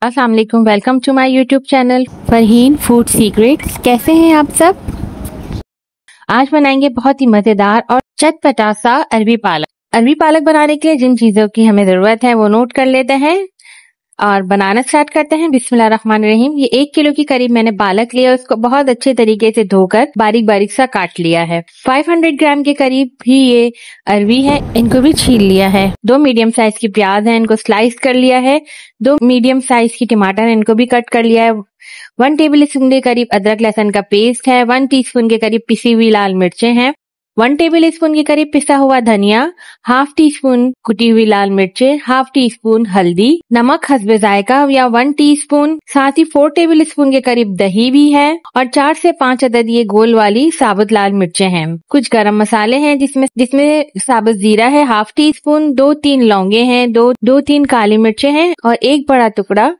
अस्सलाम वालेकुम, welcome to my YouTube channel Farheen food secrets. कैसे हैं आप सब? आज बनाएंगे बहुत ही मजेदार और चटपटा सा अरबी पालक। अरबी पालक बनाने के लिए जिन चीजों की हमें जरूरत है वो नोट कर लेते हैं और बनाना स्टार्ट करते हैं। बिस्मिल्लाहिर्रहमानिर्रहीम। ये 1 किलो की करीब मैंने पालक लिया, उसको बहुत अच्छे तरीके से धोकर बारीक बारीक सा काट लिया है। 500 ग्राम के करीब भी ये अरबी है, इनको भी छील लिया है। 2 मीडियम साइज की प्याज है, इनको स्लाइस कर लिया है। 2 मीडियम साइज की टमाटर है, इनको भी कट कर लिया है। 1 टेबल स्पून के करीब अदरक लहसुन का पेस्ट है। 1 टीस्पून के करीब पिसी हुई लाल मिर्चें हैं। 1 टेबल स्पून के करीब पिसा हुआ धनिया, हाफ टी स्पून कुटी हुई लाल मिर्चें, हाफ टी स्पून हल्दी, नमक हस्बे जायका या 1 टीस्पून, साथ ही 4 टेबल स्पून के करीब दही भी है और 4 से 5 अदद ये गोल वाली साबुत लाल मिर्चें हैं। कुछ गरम मसाले हैं जिसमें साबुत जीरा है हाफ टी स्पून, 2-3 लौंगे हैं, 2-3 काली मिर्चें हैं और 1 बड़ा टुकड़ा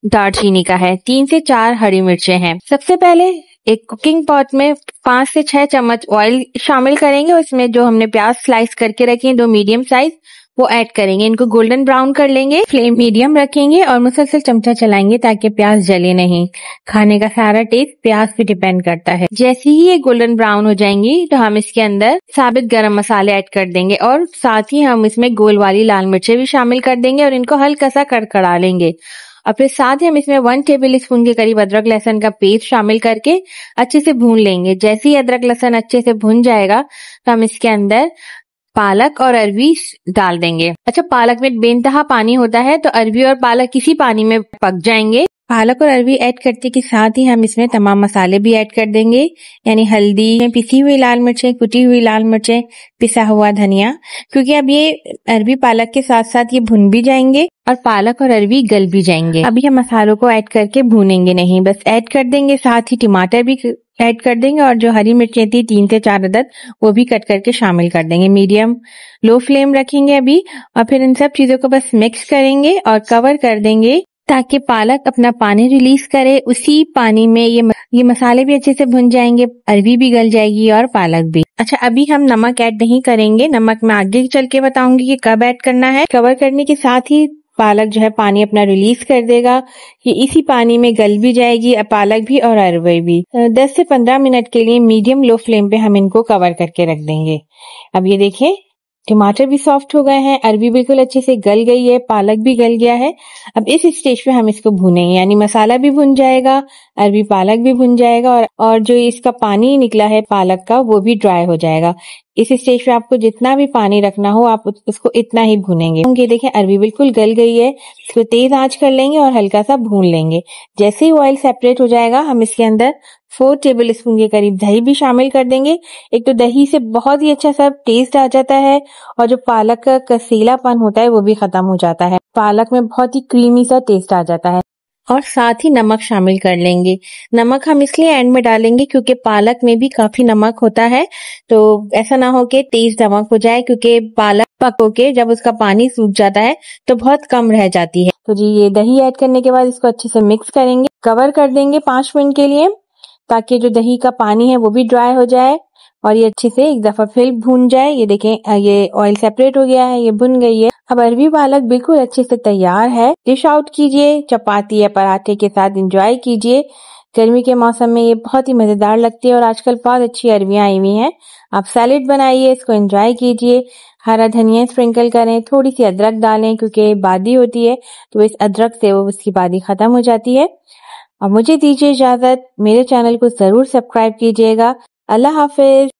दालचीनी का है। 3 से 4 हरी मिर्चें हैं। सबसे पहले एक कुकिंग पॉट में 5 से 6 चम्मच ऑयल शामिल करेंगे। उसमें जो हमने प्याज स्लाइस करके रखी है 2 मीडियम साइज, वो ऐड करेंगे। इनको गोल्डन ब्राउन कर लेंगे। फ्लेम मीडियम रखेंगे और मुसलसल चमचा चलाएंगे ताकि प्याज जले नहीं। खाने का सारा टेस्ट प्याज पे डिपेंड करता है। जैसे ही ये गोल्डन ब्राउन हो जाएंगी तो हम इसके अंदर साबित गरम मसाले ऐड कर देंगे और साथ ही हम इसमें गोल वाली लाल मिर्चें भी शामिल कर देंगे और इनको हल्का सा कड़कड़ा लेंगे। और फिर साथ ही हम इसमें 1 टेबल स्पून के करीब अदरक लहसुन का पेस्ट शामिल करके अच्छे से भून लेंगे। जैसे ही अदरक लहसुन अच्छे से भुन जाएगा तो हम इसके अंदर पालक और अरबी डाल देंगे। अच्छा, पालक में बेइंतहा पानी होता है तो अरबी और पालक किसी पानी में पक जाएंगे। पालक और अरबी ऐड करते के साथ ही हम इसमें तमाम मसाले भी ऐड कर देंगे, यानी हल्दी, पिसी हुई लाल मिर्चें, कुटी हुई लाल मिर्चें, पिसा हुआ धनिया, क्योंकि अब ये अरबी पालक के साथ साथ ये भुन भी जाएंगे और पालक और अरबी गल भी जाएंगे। अभी हम मसालों को ऐड करके भूनेंगे नहीं, बस ऐड कर देंगे। साथ ही टमाटर भी ऐड कर देंगे और जो हरी मिर्चें थी 3 से 4 अदद, वो भी कट करके शामिल कर देंगे। मीडियम लो फ्लेम रखेंगे अभी और फिर इन सब चीजों को बस मिक्स करेंगे और कवर कर देंगे ताकि पालक अपना पानी रिलीज करे। उसी पानी में ये मसाले भी अच्छे से भुन जाएंगे, अरबी भी गल जाएगी और पालक भी। अच्छा, अभी हम नमक ऐड नहीं करेंगे। नमक मैं आगे चल के बताऊंगी कि कब ऐड करना है। कवर करने के साथ ही पालक जो है पानी अपना रिलीज कर देगा। ये इसी पानी में गल भी जाएगी, पालक भी और अरबी भी। 10 से 15 मिनट के लिए मीडियम लो फ्लेम पे हम इनको कवर करके रख देंगे। अब ये देखिए, टमाटर भी सॉफ्ट हो गए हैं, अरबी बिल्कुल अच्छे से गल गई है, पालक भी गल गया है। अब इस स्टेज पे हम इसको भूनेंगे, यानी मसाला भी भुन जाएगा, अरबी पालक भी भुन जाएगा और जो इसका पानी निकला है पालक का वो भी ड्राई हो जाएगा। इस स्टेज पे आपको जितना भी पानी रखना हो आप उसको इतना ही भूनेंगे। ये देखें, अरबी बिल्कुल गल गई है। इसको तेज आंच कर लेंगे और हल्का सा भून लेंगे। जैसे ही ऑयल सेपरेट हो जाएगा हम इसके अंदर 4 टेबल स्पून के करीब दही भी शामिल कर देंगे। एक तो दही से बहुत ही अच्छा सा टेस्ट आ जाता है और जो पालक का कसीलापन होता है वो भी खत्म हो जाता है। पालक में बहुत ही क्रीमी सा टेस्ट आ जाता है। और साथ ही नमक शामिल कर लेंगे। नमक हम इसलिए एंड में डालेंगे क्योंकि पालक में भी काफी नमक होता है, तो ऐसा ना हो कि तेज नमक हो जाए, क्योंकि पालक पक होके जब उसका पानी सूख जाता है तो बहुत कम रह जाती है। तो जी, ये दही ऐड करने के बाद इसको अच्छे से मिक्स करेंगे, कवर कर देंगे 5 मिनट के लिए ताकि जो दही का पानी है वो भी ड्राई हो जाए और ये अच्छे से एक दफा फिर भून जाए। ये देखें, ये ऑयल सेपरेट हो गया है, ये भुन गई है। अब अरबी पालक बिल्कुल अच्छे से तैयार है। डिश आउट कीजिए, चपाती या पराठे के साथ एंजॉय कीजिए। गर्मी के मौसम में ये बहुत ही मजेदार लगती है और आजकल बहुत अच्छी अरबियां आई हुई हैं। आप सैलेड बनाइए, इसको एंजॉय कीजिए। हरा धनिया स्प्रिंकल करें, थोड़ी सी अदरक डालें क्योंकि बादी होती है तो इस अदरक से वो उसकी बादी खत्म हो जाती है। और मुझे दीजिए इजाजत, मेरे चैनल को जरूर सब्सक्राइब कीजिएगा। अल्लाह हाफिज।